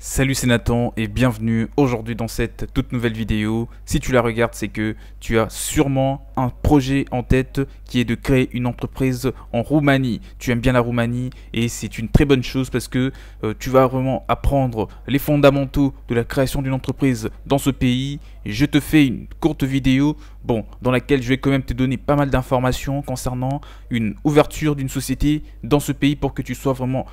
Salut, c'est Nathan et bienvenue aujourd'hui dans cette toute nouvelle vidéo. Si tu la regardes, c'est que tu as sûrement un projet en tête qui est de créer une entreprise en Roumanie. Tu aimes bien la Roumanie et c'est une très bonne chose parce que tu vas vraiment apprendre les fondamentaux de la création d'une entreprise dans ce pays. Je te fais une courte vidéo dans laquelle je vais quand même te donner pas mal d'informations concernant une ouverture d'une société dans ce pays pour que tu sois vraiment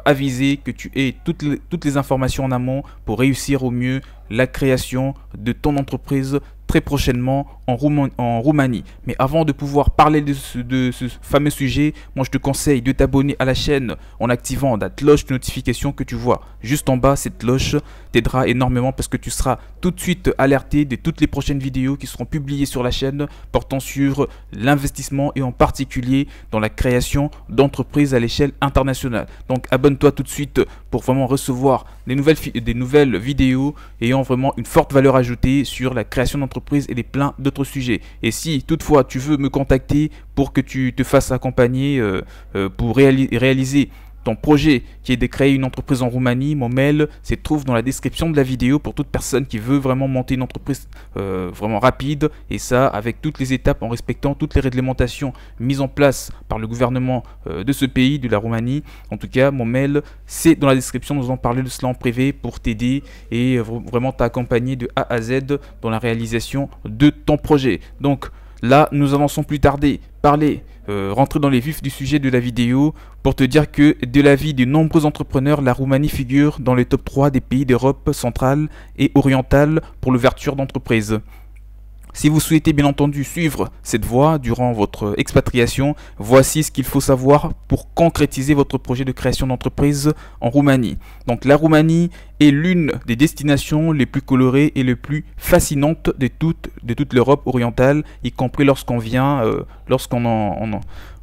avisé, que tu aies toutes les informations en amont pour réussir au mieux la création de ton entreprise très prochainement en Roumanie. Mais avant de pouvoir parler de ce fameux sujet, moi je te conseille de t'abonner à la chaîne en activant la cloche de notification que tu vois juste en bas. Cette cloche t'aidera énormément parce que tu seras tout de suite alerté de toutes les prochaines vidéos qui seront publiées sur la chaîne portant sur l'investissement et en particulier dans la création d'entreprises à l'échelle internationale. Donc abonne-toi tout de suite pour vraiment recevoir des nouvelles vidéos ayant vraiment une forte valeur ajoutée sur la création d'entreprise et plein d'autres sujets. Et si toutefois tu veux me contacter pour que tu te fasses accompagner pour réaliser ton projet qui est de créer une entreprise en Roumanie, mon mail se trouve dans la description de la vidéo pour toute personne qui veut vraiment monter une entreprise vraiment rapide, et ça avec toutes les étapes en respectant toutes les réglementations mises en place par le gouvernement de ce pays, de la Roumanie. En tout cas, mon mail c'est dans la description, nous allons parler de cela en privé pour t'aider et vraiment t'accompagner de A à Z dans la réalisation de ton projet. Donc là, nous avançons plus tarder, rentrer dans les vifs du sujet de la vidéo pour te dire que de l'avis de nombreux entrepreneurs, la Roumanie figure dans le top 3 des pays d'Europe centrale et orientale pour l'ouverture d'entreprises. Si vous souhaitez bien entendu suivre cette voie durant votre expatriation, voici ce qu'il faut savoir pour concrétiser votre projet de création d'entreprise en Roumanie. Donc la Roumanie est l'une des destinations les plus colorées et les plus fascinantes de toute l'Europe orientale, y compris lorsqu'on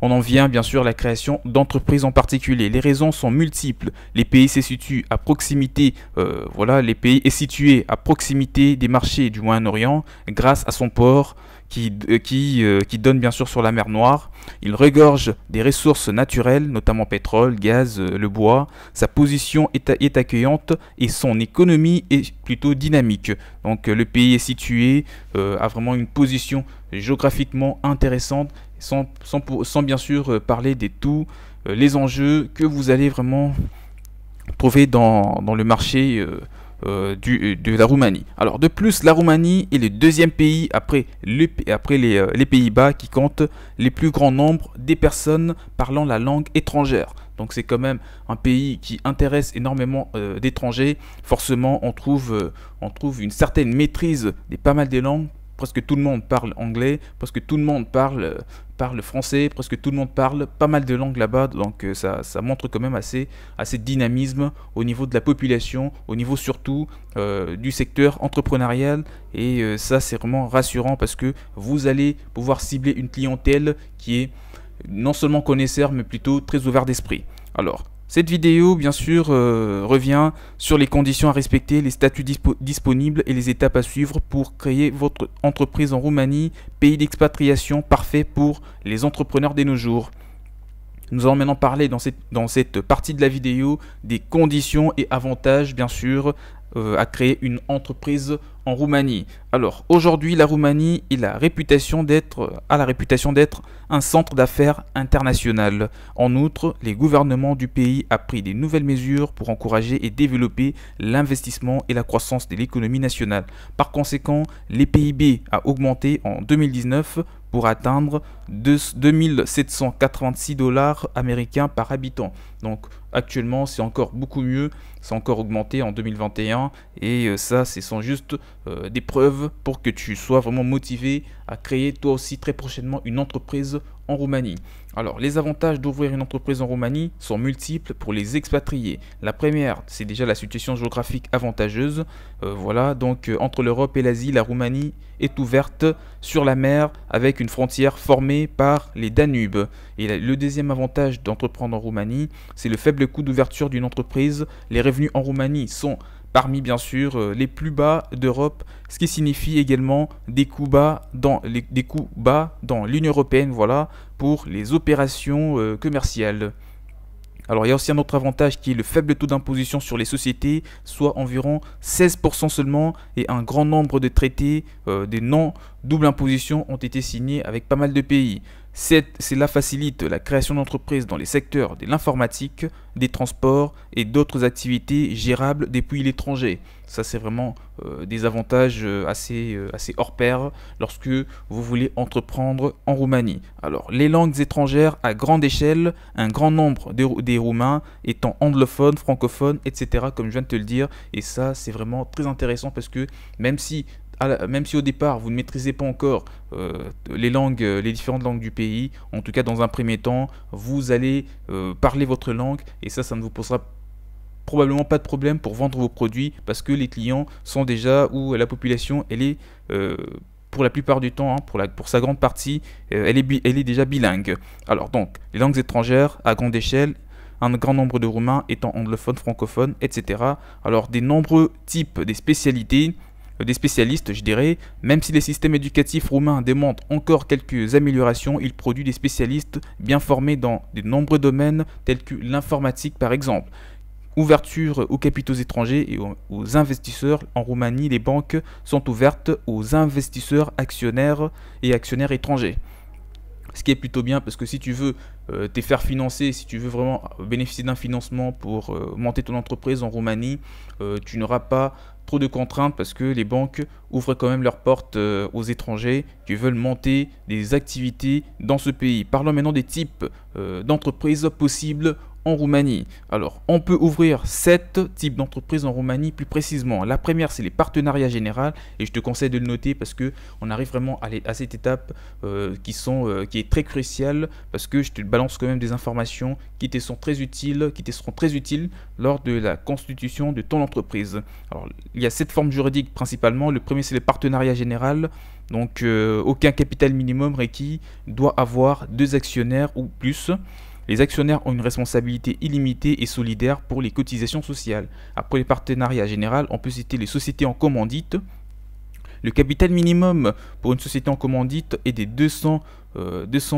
en vient bien sûr à la création d'entreprises en particulier. Les raisons sont multiples. Les pays se situent à proximité, les pays est situé à proximité des marchés du Moyen-Orient grâce à son port qui donne bien sûr sur la mer Noire. Il regorge des ressources naturelles, notamment pétrole, gaz, le bois. Sa position est accueillante et son économie est plutôt dynamique. Donc le pays est situé à vraiment une position géographiquement intéressante, sans bien sûr parler de tous les enjeux que vous allez vraiment trouver dans le marché de la Roumanie. Alors de plus, la Roumanie est le deuxième pays après les Pays-Bas qui compte les plus grands nombres des personnes parlant la langue étrangère. Donc c'est quand même un pays qui intéresse énormément d'étrangers. Forcément, on trouve une certaine maîtrise de pas mal de langues. Presque tout le monde parle anglais, presque tout le monde parle français, presque tout le monde parle pas mal de langues là-bas. Donc ça montre quand même assez dynamisme au niveau de la population, au niveau surtout du secteur entrepreneurial. Et ça c'est vraiment rassurant parce que vous allez pouvoir cibler une clientèle qui est non seulement connaisseur mais plutôt très ouvert d'esprit. Alors, cette vidéo, bien sûr, revient sur les conditions à respecter, les statuts disponibles et les étapes à suivre pour créer votre entreprise en Roumanie, pays d'expatriation parfait pour les entrepreneurs de nos jours. Nous allons maintenant parler dans cette partie de la vidéo des conditions et avantages, bien sûr, à créer une entreprise en Roumanie. Alors aujourd'hui, la Roumanie a la réputation d'être un centre d'affaires international. En outre, les gouvernements du pays ont pris des nouvelles mesures pour encourager et développer l'investissement et la croissance de l'économie nationale. Par conséquent, les PIB a augmenté en 2019 pour atteindre 2786 dollars américains par habitant. Donc actuellement c'est encore beaucoup mieux, c'est encore augmenté en 2021 et ça ce sont juste des preuves pour que tu sois vraiment motivé à créer toi aussi très prochainement une entreprise en Roumanie. Alors les avantages d'ouvrir une entreprise en Roumanie sont multiples pour les expatriés. La première, c'est déjà la situation géographique avantageuse. Donc entre l'Europe et l'Asie, la Roumanie est ouverte sur la mer avec une frontière formée par les Danubes. Et le deuxième avantage d'entreprendre en Roumanie, c'est le faible coût d'ouverture d'une entreprise. Les revenus en Roumanie sont parmi bien sûr les plus bas d'Europe, ce qui signifie également des coûts bas dans l'Union européenne, pour les opérations commerciales. Alors il y a aussi un autre avantage qui est le faible taux d'imposition sur les sociétés, soit environ 16% seulement, et un grand nombre de traités des non-double imposition ont été signés avec pas mal de pays. Cela facilite la création d'entreprises dans les secteurs de l'informatique, des transports et d'autres activités gérables depuis l'étranger. Ça, c'est vraiment des avantages assez hors pair lorsque vous voulez entreprendre en Roumanie. Alors, les langues étrangères à grande échelle, un grand nombre des Roumains étant anglophones, francophones, etc., comme je viens de te le dire. Et ça, c'est vraiment très intéressant parce que même si au départ vous ne maîtrisez pas encore les différentes langues du pays, en tout cas dans un premier temps, vous allez parler votre langue et ça ne vous posera probablement pas de problème pour vendre vos produits parce que les clients sont déjà, ou la population, elle est pour la plupart du temps, pour sa grande partie, elle est déjà bilingue. Alors donc, les langues étrangères à grande échelle, un grand nombre de Roumains étant anglophones, francophones, etc. Alors des nombreux types des spécialités, des spécialistes, je dirais, même si les systèmes éducatifs roumains démontrent encore quelques améliorations, ils produisent des spécialistes bien formés dans de nombreux domaines tels que l'informatique par exemple. Ouverture aux capitaux étrangers et aux investisseurs. En Roumanie, les banques sont ouvertes aux investisseurs actionnaires et actionnaires étrangers. Ce qui est plutôt bien parce que si tu veux te faire financer, si tu veux vraiment bénéficier d'un financement pour monter ton entreprise en Roumanie, tu n'auras pas trop de contraintes parce que les banques ouvrent quand même leurs portes aux étrangers qui veulent monter des activités dans ce pays. Parlons maintenant des types d'entreprises possibles en Roumanie. Alors, on peut ouvrir 7 types d'entreprises en Roumanie plus précisément. La première, c'est les partenariats généraux et je te conseille de le noter parce que on arrive vraiment à cette étape qui est très cruciale parce que je te balance quand même des informations qui te seront très utiles lors de la constitution de ton entreprise. Alors, il y a 7 formes juridiques principalement. Le premier, c'est le partenariat général. Donc, aucun capital minimum requis, doit avoir 2 actionnaires ou plus. Les actionnaires ont une responsabilité illimitée et solidaire pour les cotisations sociales. Après les partenariats généraux, on peut citer les sociétés en commandite. Le capital minimum pour une société en commandite est des 200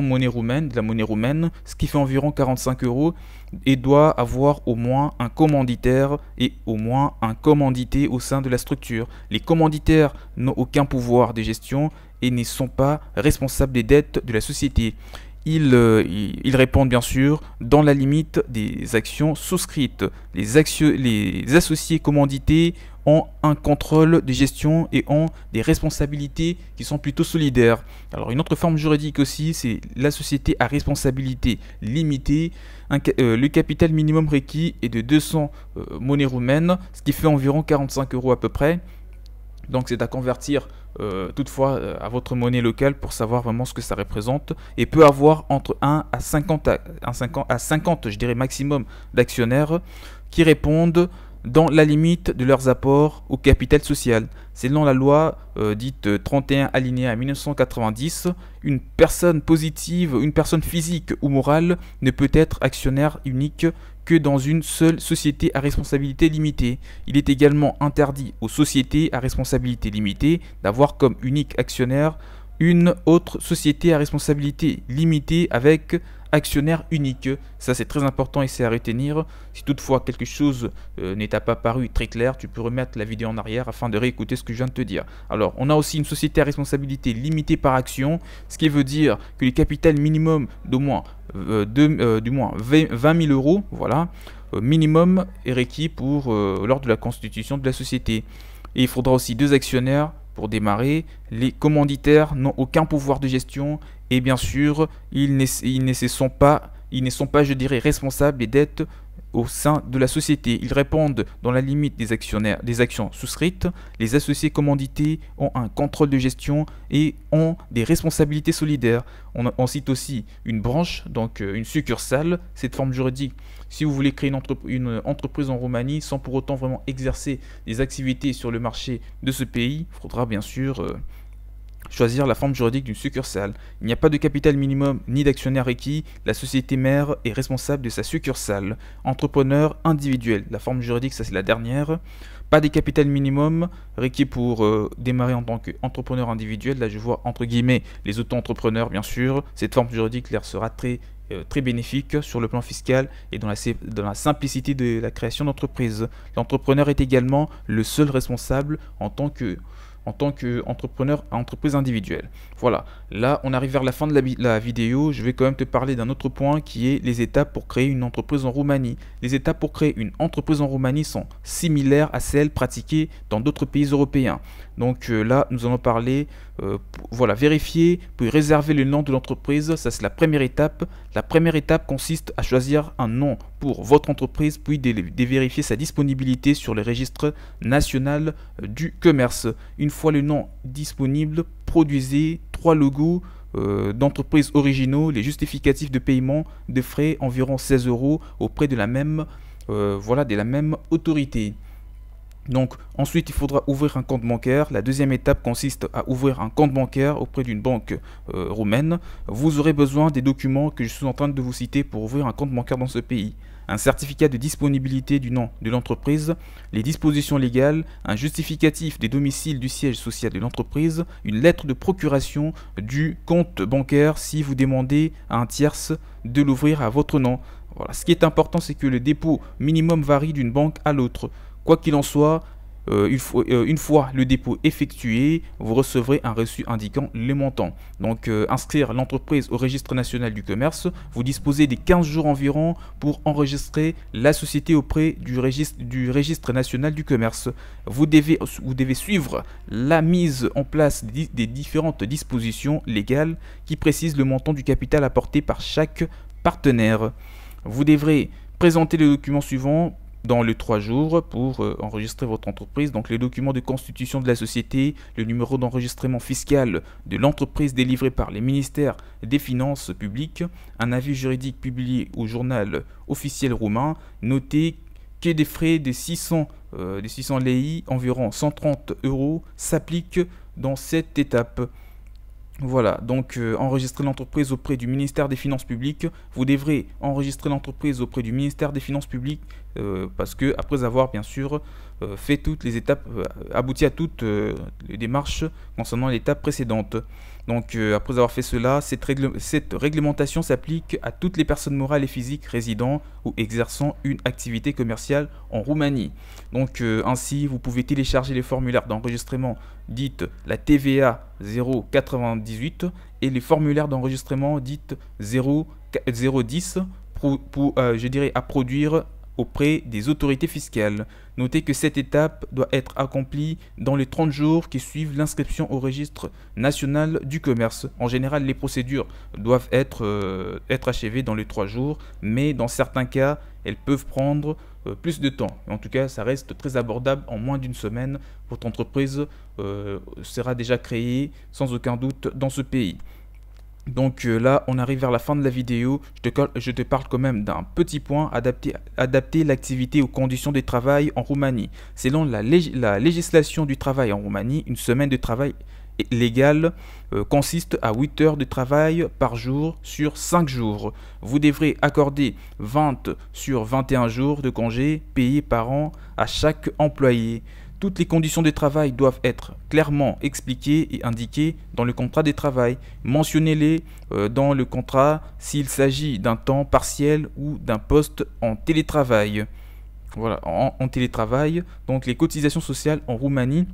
monnaies roumaines, de la monnaie roumaine, ce qui fait environ 45 € et doit avoir au moins un commanditaire et au moins un commandité au sein de la structure. Les commanditaires n'ont aucun pouvoir de gestion et ne sont pas responsables des dettes de la société. Ils répondent bien sûr dans la limite des actions souscrites. Les associés commandités ont un contrôle de gestion et ont des responsabilités qui sont plutôt solidaires. Alors une autre forme juridique aussi, c'est la société à responsabilité limitée. Le capital minimum requis est de 200 monnaies roumaines, ce qui fait environ 45 € à peu près. Donc c'est à convertir toutefois à votre monnaie locale pour savoir vraiment ce que ça représente et peut avoir entre 1 à 50 je dirais maximum d'actionnaires qui répondent dans la limite de leurs apports au capital social. Selon la loi dite 31 alinéa 1990, une personne positive, une personne physique ou morale ne peut être actionnaire unique que dans une seule société à responsabilité limitée. Il est également interdit aux sociétés à responsabilité limitée d'avoir comme unique actionnaire une autre société à responsabilité limitée avec actionnaire unique. Ça c'est très important et c'est à retenir. Si toutefois quelque chose n'est pas paru très clair, tu peux remettre la vidéo en arrière afin de réécouter ce que je viens de te dire. Alors on a aussi une société à responsabilité limitée par action, ce qui veut dire que le capital minimum d'au moins 20 000 €, voilà, minimum est requis pour lors de la constitution de la société. Et il faudra aussi 2 actionnaires pour démarrer. Les commanditaires n'ont aucun pouvoir de gestion et bien sûr ils ne sont pas, je dirais, responsables des dettes au sein de la société. Ils répondent dans la limite des actions souscrites. Les associés commandités ont un contrôle de gestion et ont des responsabilités solidaires. On cite aussi une branche, donc une succursale. Cette forme juridique, si vous voulez créer une entreprise en Roumanie sans pour autant vraiment exercer des activités sur le marché de ce pays, il faudra bien sûr choisir la forme juridique d'une succursale. Il n'y a pas de capital minimum ni d'actionnaire requis. La société mère est responsable de sa succursale. Entrepreneur individuel. La forme juridique, ça c'est la dernière. Pas des capital minimum requis pour démarrer en tant qu'entrepreneur individuel. Là, je vois entre guillemets les auto-entrepreneurs, bien sûr. Cette forme juridique leur sera très bénéfique sur le plan fiscal et dans la simplicité de la création d'entreprise. L'entrepreneur est également le seul responsable en tant qu'entrepreneur à entreprise individuelle. Voilà, là on arrive vers la fin de la vidéo. Je vais quand même te parler d'un autre point qui est les étapes pour créer une entreprise en Roumanie. Les étapes pour créer une entreprise en Roumanie sont similaires à celles pratiquées dans d'autres pays européens. Donc là nous allons parler, voilà, vérifier puis réserver le nom de l'entreprise. Ça c'est la première étape. La première étape consiste à choisir un nom pour votre entreprise puis de vérifier sa disponibilité sur le registre national du commerce. Une fois le nom disponible, produisez 3 logos d'entreprises originaux, les justificatifs de paiement de frais environ 16 € auprès de la même autorité. Donc ensuite il faudra ouvrir un compte bancaire. La deuxième étape consiste à ouvrir un compte bancaire auprès d'une banque roumaine. Vous aurez besoin des documents que je suis en train de vous citer pour ouvrir un compte bancaire dans ce pays. Un certificat de disponibilité du nom de l'entreprise, les dispositions légales, un justificatif des domiciles du siège social de l'entreprise, une lettre de procuration du compte bancaire si vous demandez à un tierce de l'ouvrir à votre nom. Voilà. Ce qui est important, c'est que le dépôt minimum varie d'une banque à l'autre. Quoi qu'il en soit, une fois le dépôt effectué, vous recevrez un reçu indiquant les montants. Donc inscrire l'entreprise au registre national du commerce, vous disposez des 15 jours environ pour enregistrer la société auprès du registre national du commerce. Vous devez suivre la mise en place des différentes dispositions légales qui précisent le montant du capital apporté par chaque partenaire. Vous devrez présenter les documents suivants dans les 3 jours pour enregistrer votre entreprise. Donc les documents de constitution de la société, le numéro d'enregistrement fiscal de l'entreprise délivré par les ministères des Finances publiques, un avis juridique publié au journal officiel roumain. Notez que des frais de 600 lei, environ 130 €, s'appliquent dans cette étape. Voilà, donc enregistrer l'entreprise auprès du ministère des Finances publiques. Vous devrez enregistrer l'entreprise auprès du ministère des Finances publiques parce que après avoir bien sûr fait toutes les étapes, abouti à toutes les démarches concernant l'étape précédente. Donc après avoir fait cela, cette réglementation s'applique à toutes les personnes morales et physiques résidant ou exerçant une activité commerciale en Roumanie. Donc ainsi, vous pouvez télécharger les formulaires d'enregistrement dites la TVA 098 et les formulaires d'enregistrement dites 010 je dirais à produire auprès des autorités fiscales. Notez que cette étape doit être accomplie dans les 30 jours qui suivent l'inscription au registre national du commerce. En général, les procédures doivent être achevées dans les 3 jours, mais dans certains cas, elles peuvent prendre plus de temps. En tout cas, ça reste très abordable. En moins d'une semaine, votre entreprise sera déjà créée sans aucun doute dans ce pays. Donc là, on arrive vers la fin de la vidéo. Je te parle quand même d'un petit point, adapter l'activité aux conditions de travail en Roumanie. Selon la législation du travail en Roumanie, une semaine de travail légale consiste à 8 heures de travail par jour sur 5 jours. Vous devrez accorder 20 sur 21 jours de congés payés par an à chaque employé. Toutes les conditions de travail doivent être clairement expliquées et indiquées dans le contrat de travail. Mentionnez-les dans le contrat s'il s'agit d'un temps partiel ou d'un poste en télétravail. Voilà, en télétravail. Donc les cotisations sociales en Roumanie.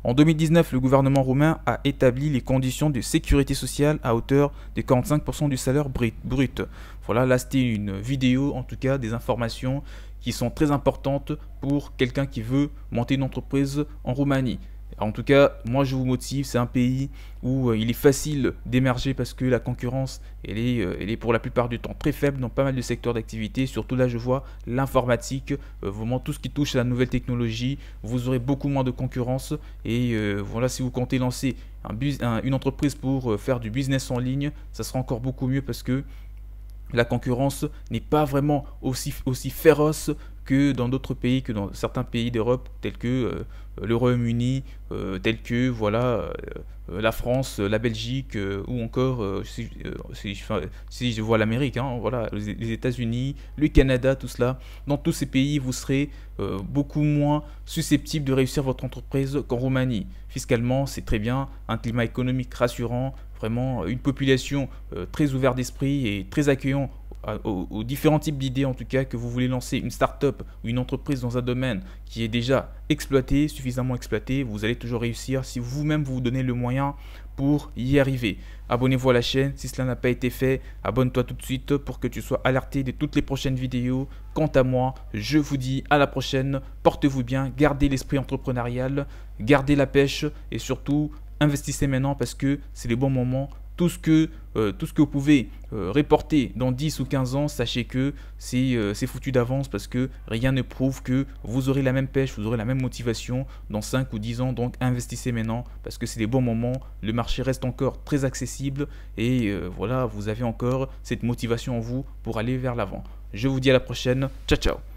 En 2019, le gouvernement roumain a établi les conditions de sécurité sociale à hauteur de 45% du salaire brut. Voilà, là c'était une vidéo, en tout cas des informations qui sont très importantes pour quelqu'un qui veut monter une entreprise en Roumanie. En tout cas, moi je vous motive, c'est un pays où il est facile d'émerger parce que la concurrence, elle est pour la plupart du temps très faible dans pas mal de secteurs d'activité. Surtout là, je vois l'informatique, vraiment tout ce qui touche à la nouvelle technologie, vous aurez beaucoup moins de concurrence. Et voilà, si vous comptez lancer une entreprise pour faire du business en ligne, ça sera encore beaucoup mieux parce que la concurrence n'est pas vraiment aussi féroce que dans d'autres pays, que dans certains pays d'Europe tels que le Royaume-Uni, tels que voilà la France, la Belgique ou encore si je vois l'Amérique, hein, voilà les États-Unis, le Canada, tout cela. Dans tous ces pays, vous serez beaucoup moins susceptible de réussir votre entreprise qu'en Roumanie. Fiscalement, c'est très bien, un climat économique rassurant, vraiment une population très ouverte d'esprit et très accueillant aux différents types d'idées, en tout cas, que vous voulez lancer une start-up ou une entreprise dans un domaine qui est déjà exploité, suffisamment exploité. Vous allez toujours réussir si vous-même vous donnez le moyen pour y arriver. Abonnez-vous à la chaîne si cela n'a pas été fait. Abonne-toi tout de suite pour que tu sois alerté de toutes les prochaines vidéos. Quant à moi, je vous dis à la prochaine. Portez-vous bien, gardez l'esprit entrepreneurial, gardez la pêche et surtout investissez maintenant parce que c'est les bons moments. Tout ce que vous pouvez reporter dans 10 ou 15 ans, sachez que c'est foutu d'avance parce que rien ne prouve que vous aurez la même pêche, vous aurez la même motivation dans 5 ou 10 ans. Donc investissez maintenant parce que c'est les bons moments, le marché reste encore très accessible et voilà, vous avez encore cette motivation en vous pour aller vers l'avant. Je vous dis à la prochaine, ciao ciao.